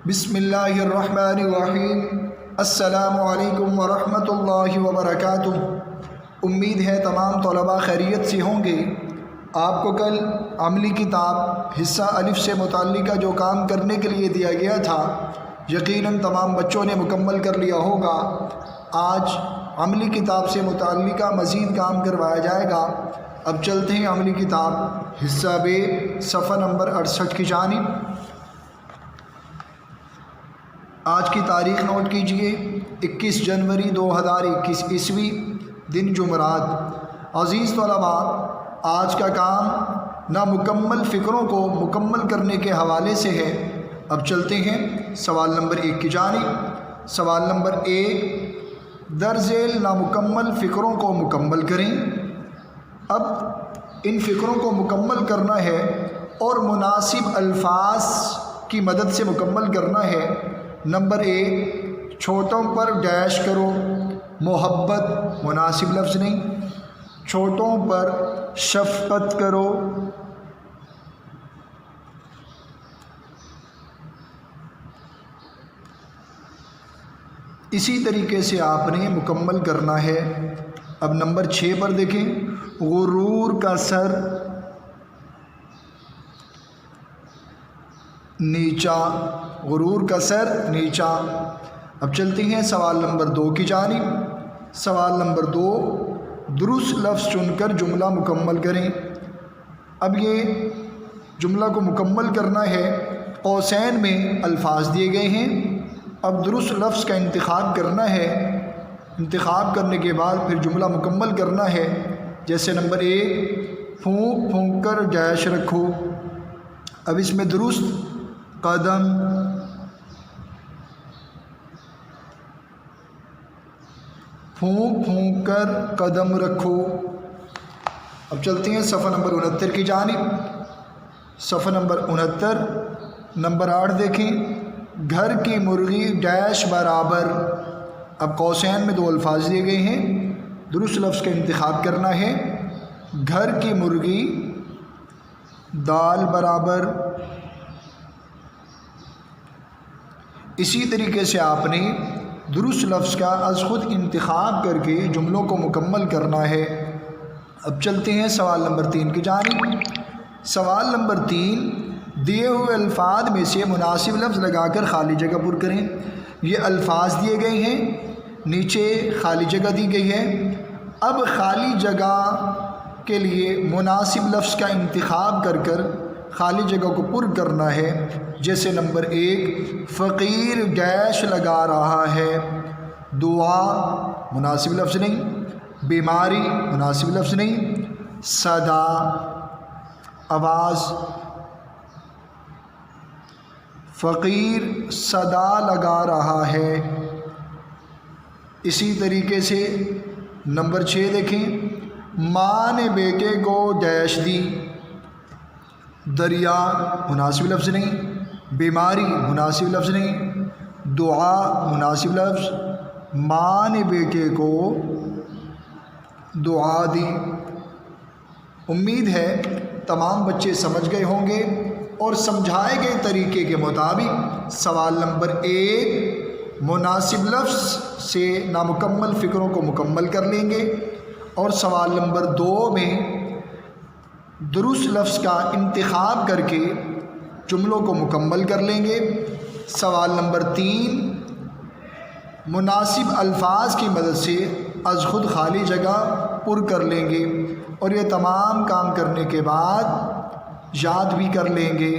بسم اللہ الرحمن الرحیم۔ السلام علیکم ورحمۃ اللہ وبرکاتہ۔ امید ہے تمام طلباء خیریت سے ہوں گے۔ آپ کو کل عملی کتاب حصہ الف سے متعلقہ جو کام کرنے کے لیے دیا گیا تھا، یقیناً تمام بچوں نے مکمل کر لیا ہوگا۔ آج عملی کتاب سے متعلقہ مزید کام کروایا جائے گا۔ اب چلتے ہیں عملی کتاب حصہ ب صفحہ نمبر 68 کی جانب۔ آج کی تاریخ نوٹ کیجئے، 21 جنوری 2021 عیسوی، دن جمعرات۔ عزیز طلباء، آج کا کام نامکمل فکروں کو مکمل کرنے کے حوالے سے ہے۔ اب چلتے ہیں سوال نمبر 1 کی جانب۔ سوال نمبر 1، درذیل نامکمل فکروں کو مکمل کریں۔ اب ان فکروں کو مکمل کرنا ہے اور مناسب الفاظ کی مدد سے مکمل کرنا ہے۔ نمبر 1، چھوٹوں پر ڈیش کرو۔ محبت مناسب لفظ نہیں۔ چھوٹوں پر شفقت کرو۔ اسی طریقے سے آپ نے مکمل کرنا ہے۔ اب نمبر 6 پر دیکھیں، غرور کا سر نیچا۔ غرور کا سر نیچا۔ اب چلتے ہیں سوال نمبر 2 کی جانب۔ سوال نمبر 2، درست لفظ چن کر جملہ مکمل کریں۔ اب یہ جملہ کو مکمل کرنا ہے۔ قوسین میں الفاظ دیے گئے ہیں، اب درست لفظ کا انتخاب کرنا ہے۔ انتخاب کرنے کے بعد پھر جملہ مکمل کرنا ہے۔ جیسے نمبر 1، پھونک پھونک کر ڈیش رکھو۔ اب اس میں درست قدم، پھونک پھونک کر قدم رکھو۔ اب چلتے ہیں صفحہ نمبر 69 کی جانب۔ صفحہ نمبر 69، نمبر 8 دیکھیں، گھر کی مرغی ڈیش برابر۔ اب قوسین میں 2 الفاظ دیے گئے ہیں، درست لفظ کا انتخاب کرنا ہے۔ گھر کی مرغی دال برابر۔ اسی طریقے سے آپ نے درست لفظ کا از خود انتخاب کر کے جملوں کو مکمل کرنا ہے۔ اب چلتے ہیں سوال نمبر 3 کی جانب۔ سوال نمبر 3، دیے ہوئے الفاظ میں سے مناسب لفظ لگا کر خالی جگہ پر کریں۔ یہ الفاظ دیے گئے ہیں، نیچے خالی جگہ دی گئی ہے۔ اب خالی جگہ کے لیے مناسب لفظ کا انتخاب کر کر خالی جگہ کو پر کرنا ہے۔ جیسے نمبر 1، فقیر ڈیش لگا رہا ہے۔ دعا مناسب لفظ نہیں۔ بیماری مناسب لفظ نہیں۔ صدا آواز، فقیر صدا لگا رہا ہے۔ اسی طریقے سے نمبر 6 دیکھیں، ماں نے بیٹے کو ڈیش دی۔ دریا مناسب لفظ نہیں۔ بیماری مناسب لفظ نہیں۔ دعا مناسب لفظ۔ ماں نے بیٹے کو دعا دی۔ امید ہے تمام بچے سمجھ گئے ہوں گے اور سمجھائے گئے طریقے کے مطابق سوال نمبر 1 مناسب لفظ سے نامکمل فکروں کو مکمل کر لیں گے، اور سوال نمبر 2 میں درست لفظ کا انتخاب کر کے جملوں کو مکمل کر لیں گے۔ سوال نمبر 3 مناسب الفاظ کی مدد سے از خود خالی جگہ پر کر لیں گے، اور یہ تمام کام کرنے کے بعد یاد بھی کر لیں گے۔